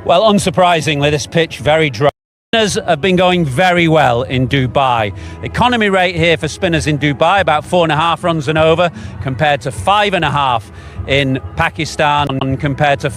Well, unsurprisingly, this pitch very dry. Spinners have been going very well in Dubai. Economy rate here for spinners in Dubai, about 4.5 runs and over, compared to 5.5 in Pakistan, compared to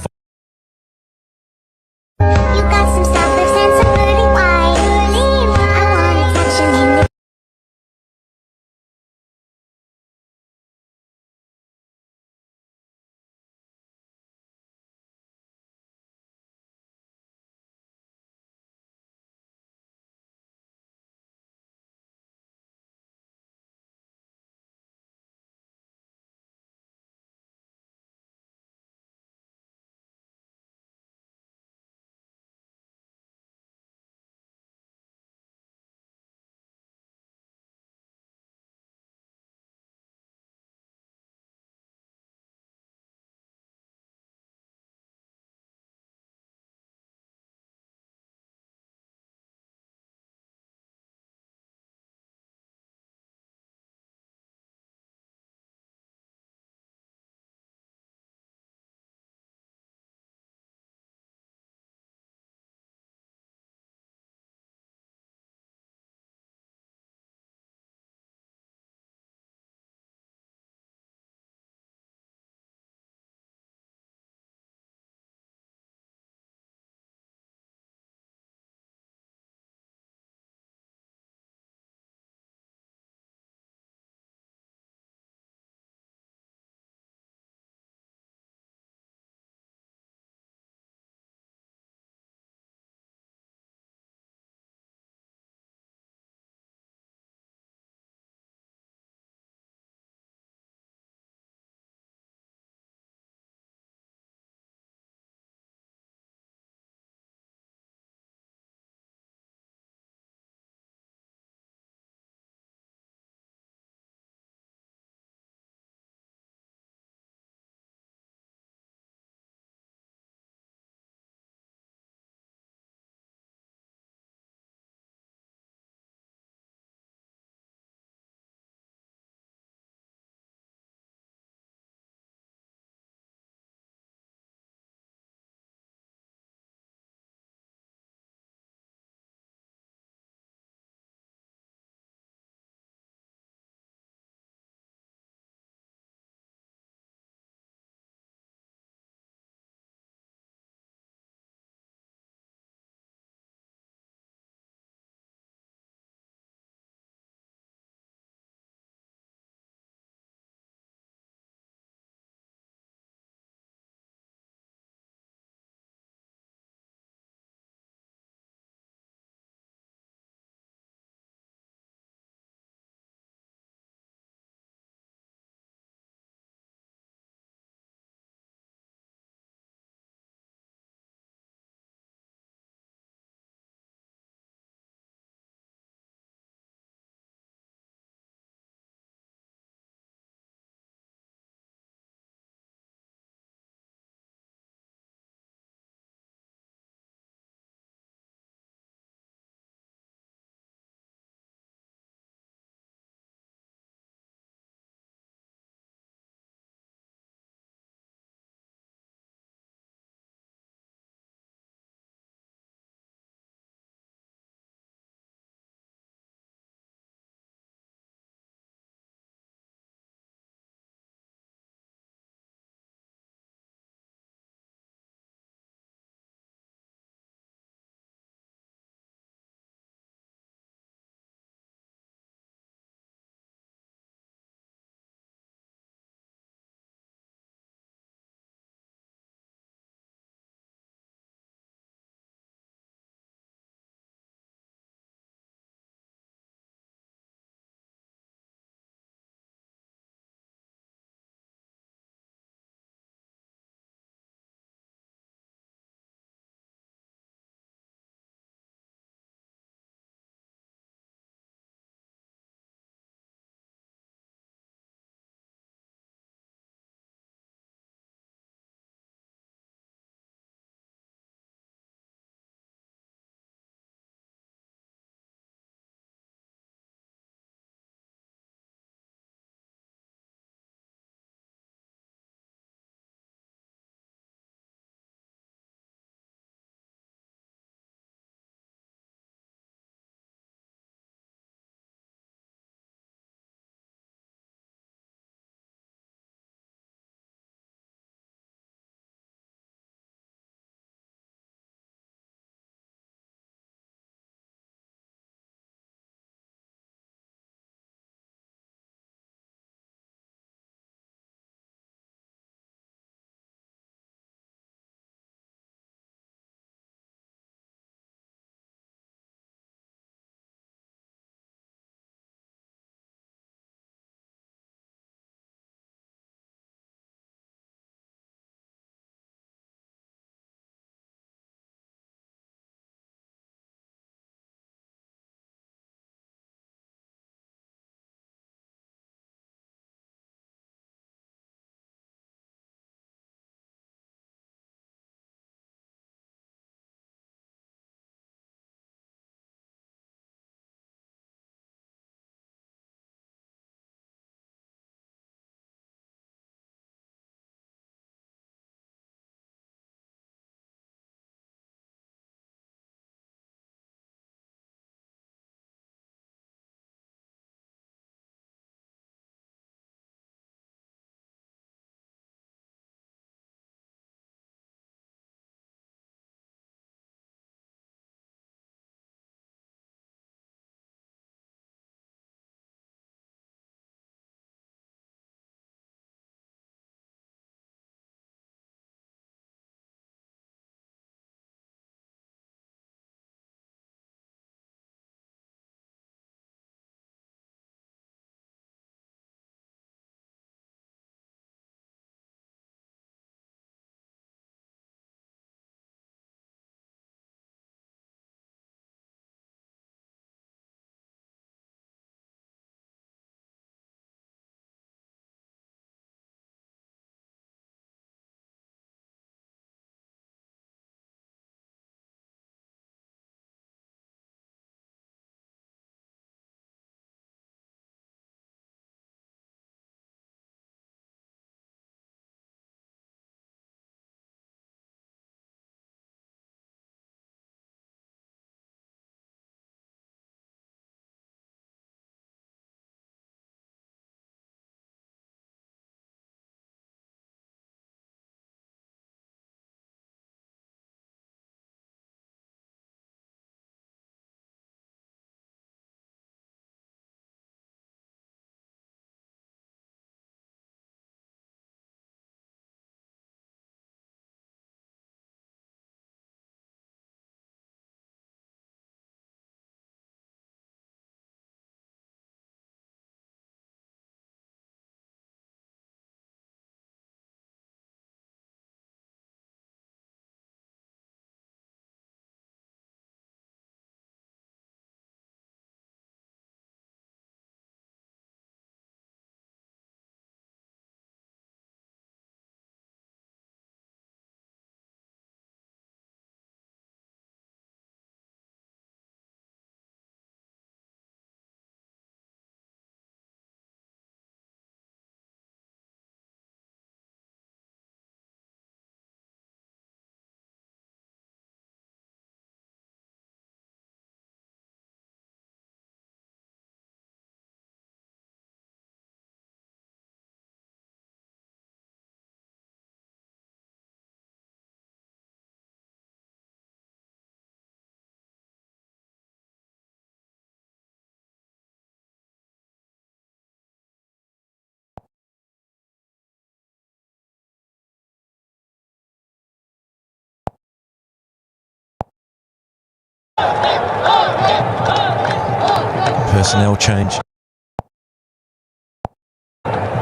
Personnel change.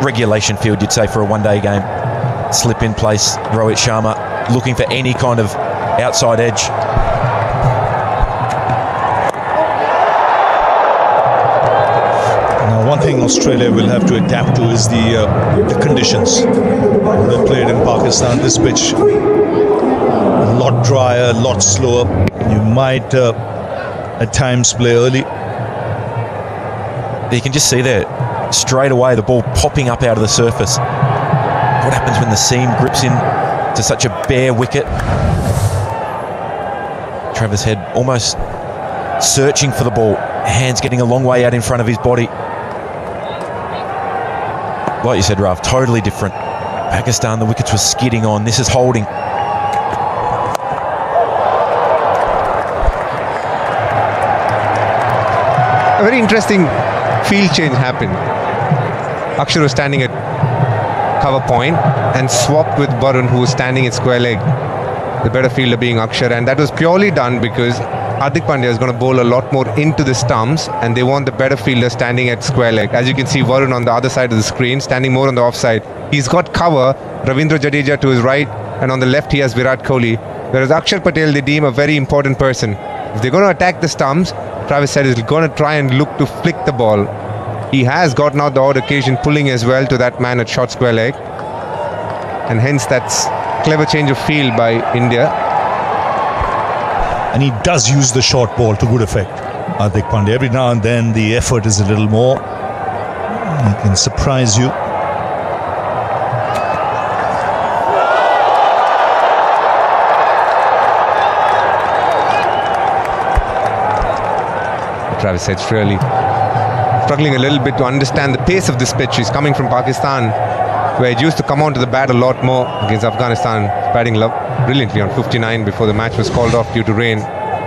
Regulation field, you'd say, for a one-day game. Slip in place, Rohit Sharma looking for any kind of outside edge. Now, one thing Australia will have to adapt to is the conditions. They played in Pakistan. This pitch, a lot drier, a lot slower. You might at times play early. You can just see there, straight away, the ball popping up out of the surface. What happens when the seam grips in to such a bare wicket? Travis Head almost searching for the ball. Hands getting a long way out in front of his body. Like you said, Ralph, totally different. Pakistan, the wickets were skidding on. This is holding. A very interesting field change happened. Akshar was standing at cover point and swapped with Varun, who was standing at square leg. The better fielder being Akshar, and that was purely done because Hardik Pandya is going to bowl a lot more into the stumps, and they want the better fielder standing at square leg. As you can see, Varun on the other side of the screen, standing more on the offside. He's got cover, Ravindra Jadeja to his right, and on the left he has Virat Kohli. Whereas Akshar Patel, they deem a very important person. If they're going to attack the stumps, Travis said he's going to try and look to flick the ball. He has gotten out the odd occasion, pulling as well to that man at short square leg. And hence that's clever change of field by India. And he does use the short ball to good effect. Hardik Pandya, every now and then the effort is a little more. He can surprise you. Travis Head's really struggling a little bit to understand the pace of this pitch. He's coming from Pakistan, where he used to come onto the bat a lot more against Afghanistan, batting brilliantly on 59 before the match was called off due to rain.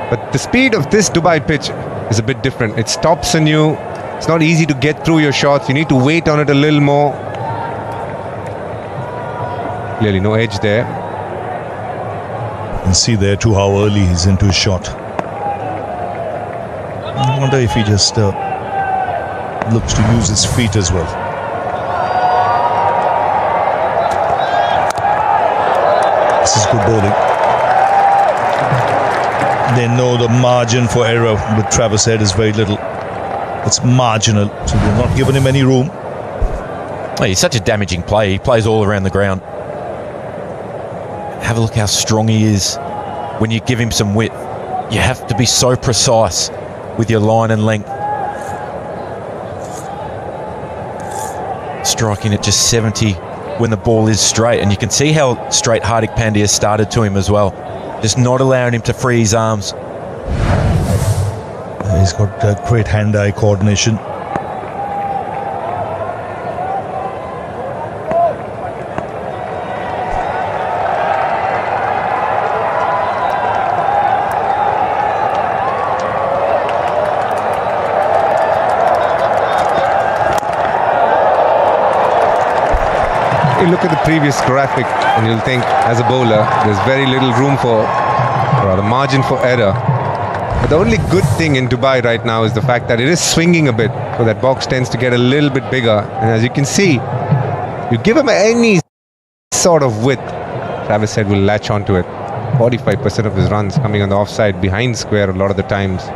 But the speed of this Dubai pitch is a bit different. It stops on you. It's not easy to get through your shots. You need to wait on it a little more. Clearly no edge there. You can see there too how early he's into his shot. I wonder if he just looks to use his feet as well. This is good bowling. They know the margin for error with Travis Head is very little. It's marginal, so they've not given him any room. Oh, he's such a damaging player. He plays all around the ground. Have a look how strong he is when you give him some width. You have to be so precise with your line and length. Striking at just 70 when the ball is straight, and you can see how straight Hardik Pandya started to him as well, just not allowing him to free his arms. He's got great hand-eye coordination. You look at the previous graphic and you'll think, as a bowler, there's very little room for, or a margin for error. But the only good thing in Dubai right now is the fact that it is swinging a bit, so that box tends to get a little bit bigger. And as you can see, you give him any sort of width, Travis Head will latch onto it. 45% of his runs coming on the offside behind square a lot of the times.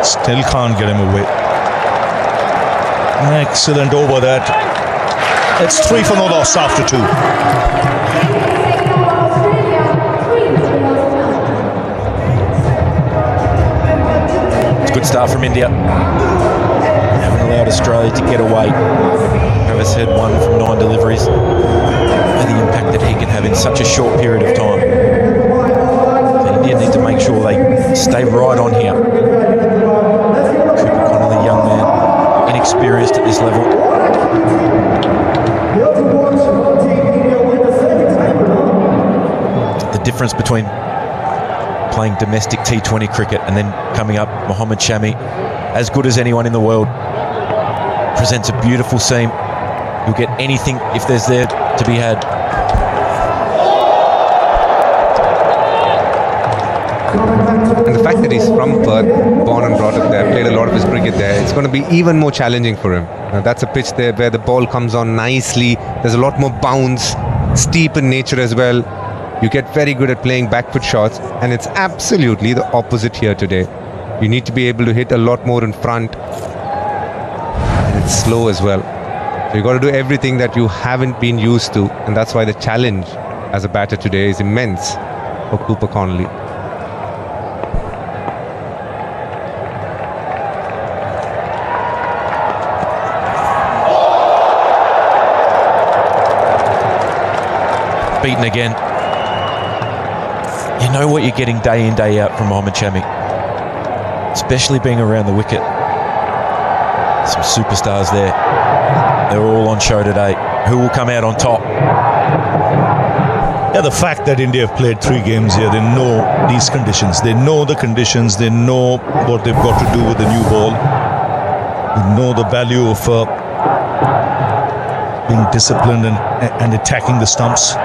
Still can't get him away. Excellent over that. It's 3 for no loss after 2. It's a good start from India. Haven't allowed Australia to get away. Travis Head 1 from 9 deliveries. And the impact that he can have in such a short period of time. So India need to make sure they stay right on here. Cooper Connolly, young man, inexperienced at this level. difference between playing domestic T20 cricket and then coming up. Mohammad Shami, as good as anyone in the world, presents a beautiful seam. You'll get anything if there's there to be had. And the fact that he's from Perth, born and brought up there, played a lot of his cricket there, it's going to be even more challenging for him. Now, that's a pitch there where the ball comes on nicely. There's a lot more bounce, steep in nature as well. You get very good at playing back foot shots, and it's absolutely the opposite here today. You need to be able to hit a lot more in front, and it's slow as well. So you've got to do everything that you haven't been used to, and that's why the challenge as a batter today is immense for Cooper Connolly. Beaten again. You know what you're getting day in, day out from Mohammad Shami, especially being around the wicket. Some superstars there. They're all on show today. Who will come out on top? Yeah, the fact that India have played 3 games here, they know these conditions. They know the conditions. They know what they've got to do with the new ball. They know the value of being disciplined and attacking the stumps.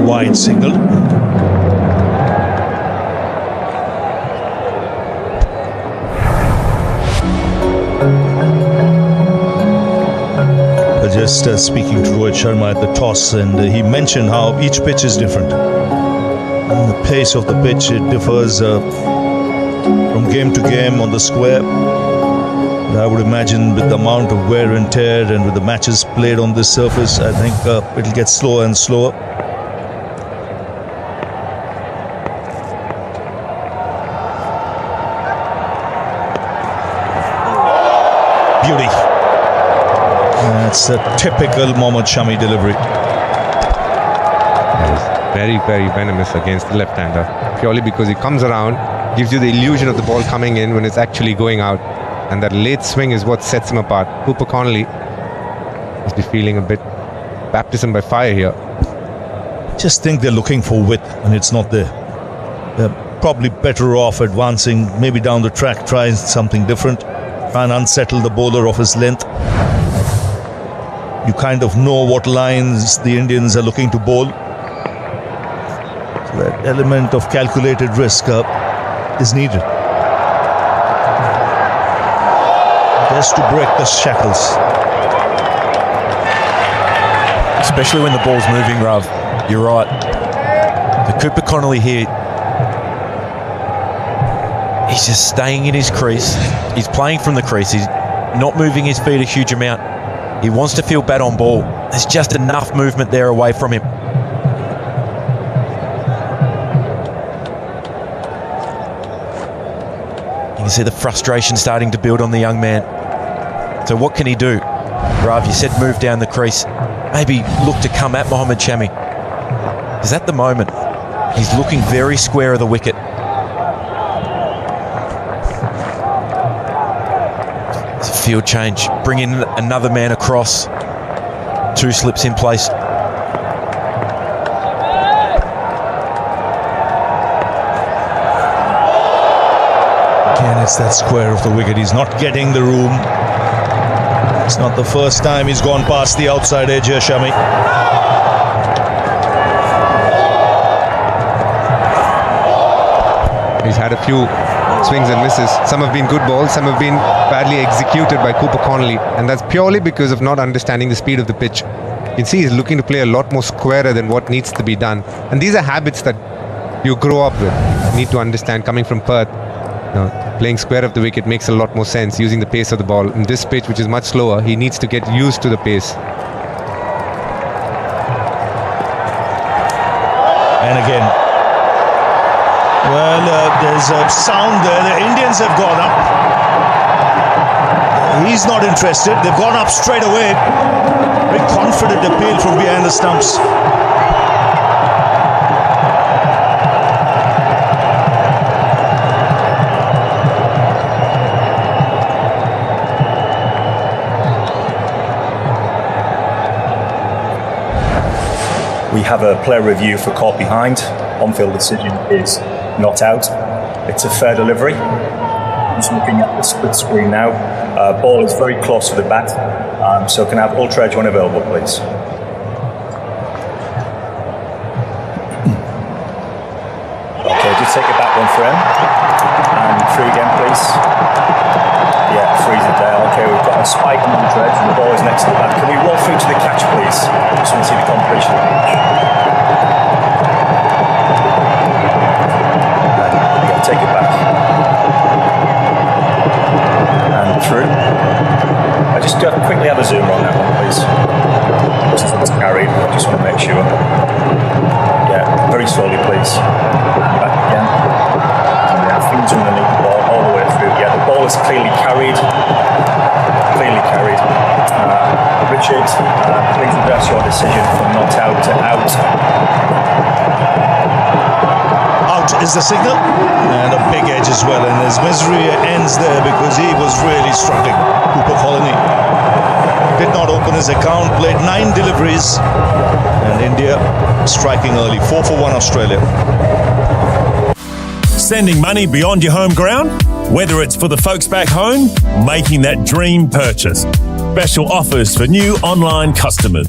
Wide signal. Just speaking to Rohit Sharma at the toss, and he mentioned how each pitch is different. And the pace of the pitch, it differs from game to game on the square. I would imagine with the amount of wear and tear and with the matches played on this surface, I think it'll get slower and slower. Beauty. That's a typical Mohammad Shami delivery. Very, very venomous against the left-hander, purely because he comes around, gives you the illusion of the ball coming in when it's actually going out, and that late swing is what sets him apart. Cooper Connolly must be feeling a bit baptism by fire here. Just think they're looking for width and it's not there. They're probably better off advancing, maybe down the track, trying something different, try and unsettle the bowler off his length. You kind of know what lines the Indians are looking to bowl. So that element of calculated risk is needed. Just to break the shackles. Especially when the ball's moving, Rav. You're right. The Cooper Connolly here, he's just staying in his crease. He's playing from the crease. He's not moving his feet a huge amount. He wants to feel bat on ball. There's just enough movement there away from him. You can see the frustration starting to build on the young man. So what can he do? Rav, you said move down the crease. Maybe look to come at Mohammad Shami. Because at the moment, he's looking very square of the wicket. It's a field change. Bring in another man across. 2 slips in place. Again, it's that square of the wicket. He's not getting the room. It's not the first time he's gone past the outside edge here, Shami. He's had a few swings and misses. Some have been good balls, some have been badly executed by Cooper Connolly, and that's purely because of not understanding the speed of the pitch. You can see he's looking to play a lot more squarer than what needs to be done, and these are habits that you grow up with. You need to understand, coming from Perth. Playing square of the wicket makes a lot more sense, using the pace of the ball. In this pitch, which is much slower, he needs to get used to the pace. And again, well, there's a sound there. The Indians have gone up. He's not interested. They've gone up straight away. Very confident appeal from behind the stumps. We have a player review for caught behind. On-field decision is not out. It's a fair delivery. I'm just looking at the split screen now. Ball is very close to the bat. So can I have Ultra Edge when available, please? Okay, just take it back one frame. And free again, please. Yeah, freeze it there. Okay, we've got a spike on the edge and the ball is next to the bat. Can we roll through to the catch, please? Just want to see the completion of the catch. Yeah, take it back. And through. I just quickly have a zoom on that one, please. This is carried. I just want to make sure. Yeah, very slowly, please. And back again. And yeah, things underneath the ball all the way through. Yeah, the ball is clearly carried. Richard, please address your decision from not out to out. Out is the signal, and a big edge as well, and his misery ends there because he was really struggling. Cooper Colony did not open his account, played 9 deliveries, and India striking early, 4 for 1 Australia. Sending money beyond your home ground? Whether it's for the folks back home, making that dream purchase. Special offers for new online customers.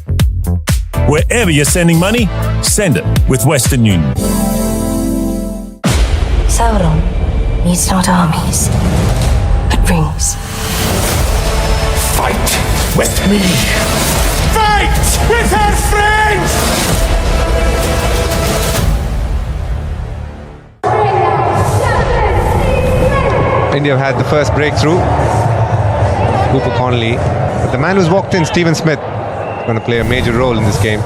Wherever you're sending money, send it with Western Union. Sauron needs not armies, but rings. Fight with me! Fight with our friends! India have had the first breakthrough. Cooper Connolly. But the man who's walked in, Stephen Smith, is going to play a major role in this game.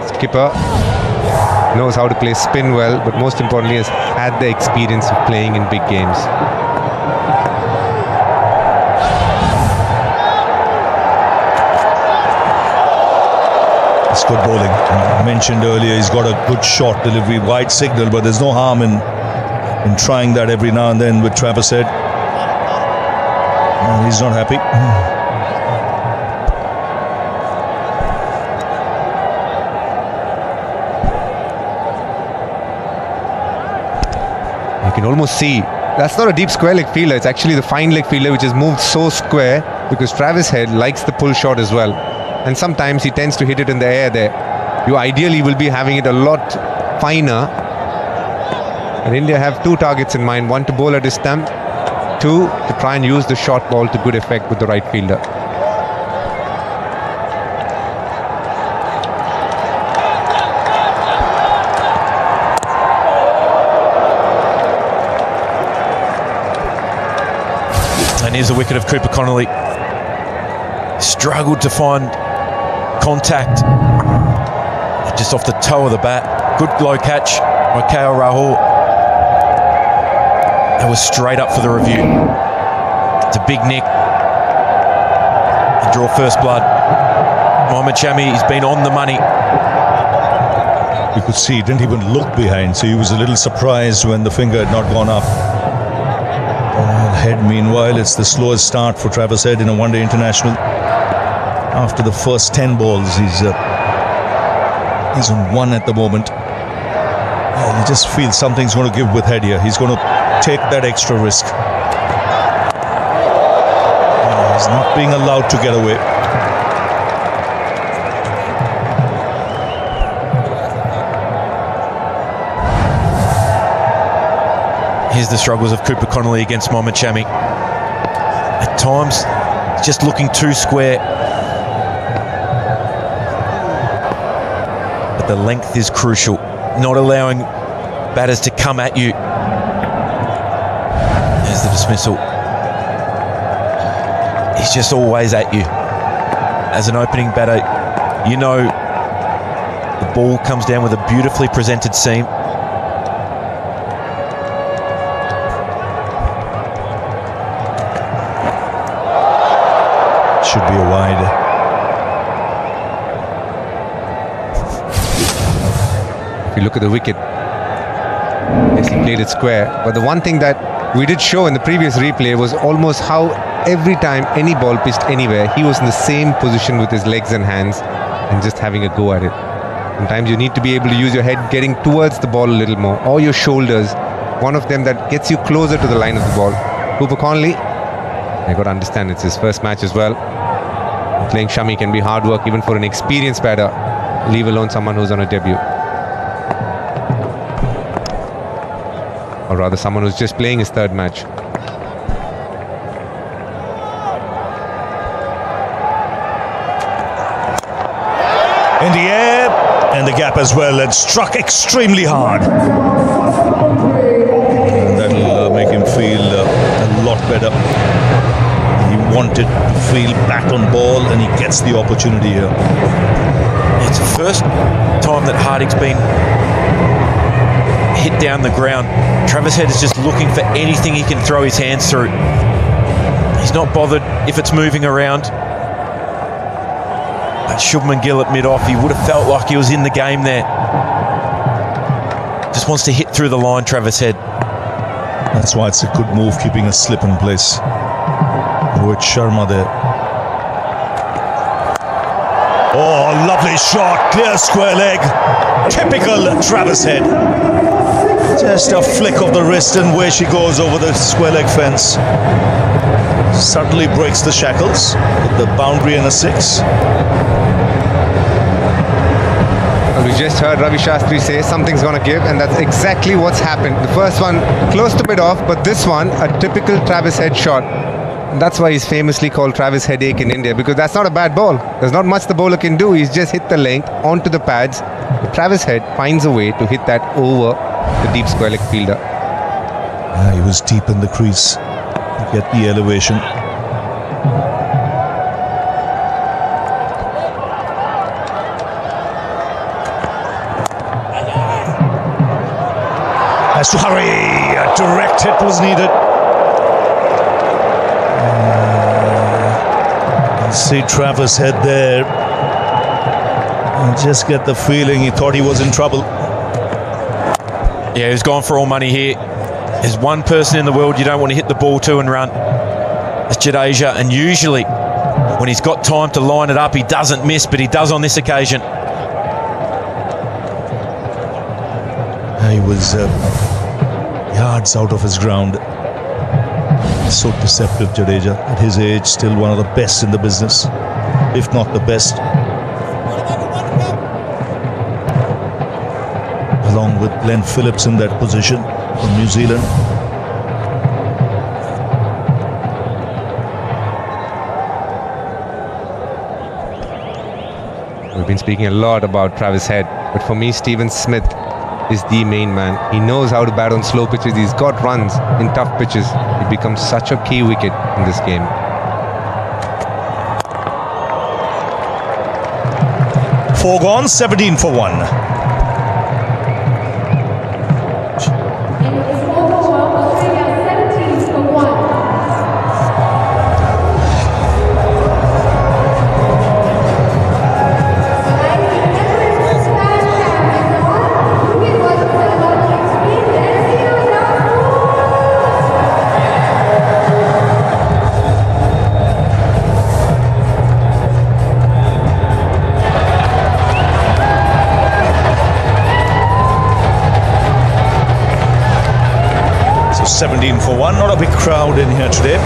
Skipper knows how to play spin well, but most importantly has had the experience of playing in big games. It's good bowling. I mentioned earlier he's got a good short delivery, wide signal, but there's no harm in trying that every now and then with Travis Head. He's not happy. You can almost see that's not a deep square leg fielder, it's actually the fine leg fielder which has moved so square because Travis Head likes the pull shot as well, and sometimes he tends to hit it in the air there. You ideally will be having it a lot finer, and India have 2 targets in mind, 1 to bowl at his stump, 2 to try and use the short ball to good effect with the right fielder. And here's the wicket of Cooper Connolly. Struggled to find contact. Just off the toe of the bat. Good low catch by KL Rahul. That was straight up for the review. It's a big nick. And draw first blood. Mohammad Shami, he's been on the money. You could see he didn't even look behind, so he was a little surprised when the finger had not gone up. Head, meanwhile, it's the slowest start for Travis Head in a one-day international. After the first 10 balls, he's on 1 at the moment. And you just feel something's going to give with Head here. He's going to take that extra risk. He's not being allowed to get away. Here's the struggles of Cooper Connolly against Mohammad Shami. At times, just looking too square. But the length is crucial. Not allowing batters to come at you. There's the dismissal. He's just always at you. As an opening batter, you know the ball comes down with a beautifully presented seam. Should be a wide. If you look at the wicket, yes, he played it square. But the one thing that we did show in the previous replay was almost how every time any ball pitched anywhere, he was in the same position with his legs and hands and just having a go at it. Sometimes you need to be able to use your head getting towards the ball a little more, or your shoulders. One of them that gets you closer to the line of the ball. Cooper Conley, I got to understand it's his first match as well. Playing Shami can be hard work even for an experienced batter, leave alone someone who's on a debut. Or rather someone who's just playing his third match. In the air, and the gap as well, and struck extremely hard. And that'll make him feel a lot better. He wanted to feel back on ball, and he gets the opportunity here. It's the first time that Harding's been hit down the ground. Travis Head is just looking for anything he can throw his hands through. He's not bothered if it's moving around. But Shubman Gill at mid-off, he would have felt like he was in the game there. Just wants to hit through the line, Travis Head. That's why it's a good move, keeping a slip in place. Rohit Sharma there. Oh, lovely shot, clear square leg. Typical Travis Head. Just a flick of the wrist and away she goes over the square leg fence. Suddenly breaks the shackles with the boundary and a 6. We just heard Ravi Shastri say something's going to give, and that's exactly what's happened. The first one close to mid-off, but this one a typical Travis Head shot. That's why he's famously called Travis Headache in India, because that's not a bad ball. There's not much the bowler can do. He's just hit the length onto the pads. But Travis Head finds a way to hit that over the deep square leg fielder. He was deep in the crease to get the elevation. Has to hurry. A direct hit was needed. See Travis Head there. And just get the feeling he thought he was in trouble. Yeah, he's gone for all money here. There's one person in the world you don't want to hit the ball to and run. It's Jadeja, and usually when he's got time to line it up, he doesn't miss, but he does on this occasion. He was yards out of his ground. So deceptive, Jadeja. At his age, still one of the best in the business, if not the best. Along with Glenn Phillips in that position from New Zealand. We've been speaking a lot about Travis Head, but for me, Steven Smith is the main man. He knows how to bat on slow pitches. He's got runs in tough pitches. It becomes such a key wicket in this game. Four gone, 17 for 1. So 17 for 1. Not a big crowd in here today.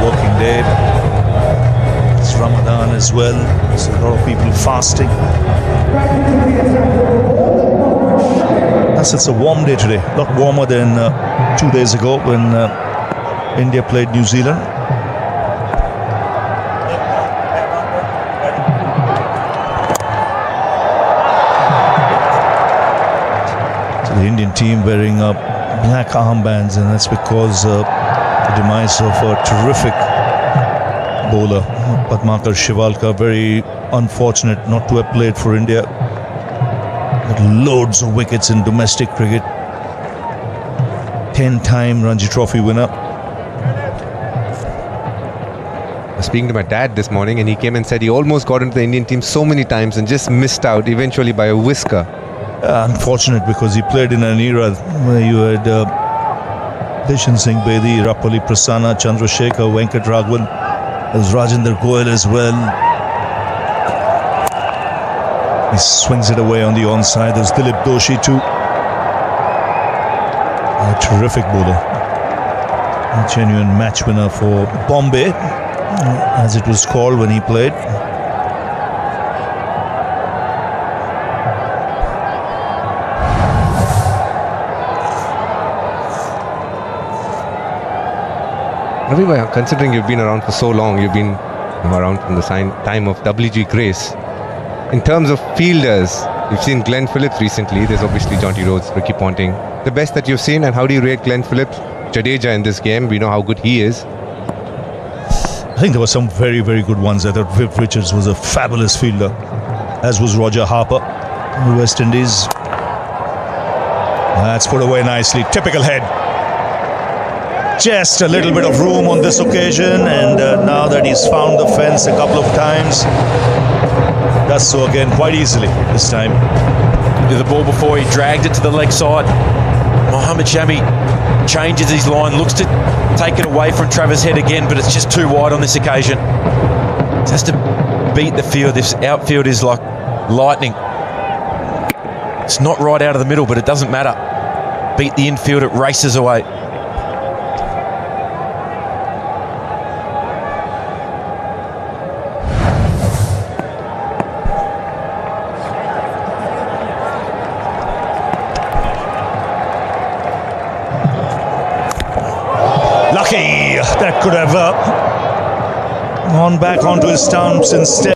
Working day. It's Ramadan as well. There's a lot of people fasting. It's a warm day today. A lot warmer than 2 days ago when India played New Zealand. So the Indian team wearing black armbands, and that's because the demise of a terrific bowler, Padmakar Shivalkar. Very unfortunate not to have played for India. Had loads of wickets in domestic cricket. 10-time Ranji Trophy winner. I was speaking to my dad this morning, and he came and said he almost got into the Indian team so many times and just missed out eventually by a whisker. Unfortunate, because he played in an era where you had Bishan Singh Bedi, Rapali Prasanna, Chandrasekhar, Venkat Raghavan. There's Rajendra Goyal as well. He swings it away on the onside. There's Dilip Doshi too. A terrific bowler. A genuine match winner for Bombay, as it was called when he played. Ravi, considering you've been around for so long, you've been around from the time of W.G. Grace. In terms of fielders, you've seen Glenn Phillips recently. There's obviously Jonty Rhodes, Ricky Ponting. The best that you've seen, and how do you rate Glenn Phillips? Jadeja in this game, we know how good he is. I think there were some very, very good ones. I thought Viv Richards was a fabulous fielder, as was Roger Harper in the West Indies. That's put away nicely. Typical head. Just a little bit of room on this occasion, and now that he's found the fence a couple of times, does so again quite easily this time. The ball before, he dragged it to the leg side. Mohammad Shami changes his line, looks to take it away from Travis Head again, but it's just too wide on this occasion. He has to beat the field. This outfield is like lightning. It's not right out of the middle, but it doesn't matter. Beat the infield, it races away. Lucky, that could have gone back onto his stumps instead.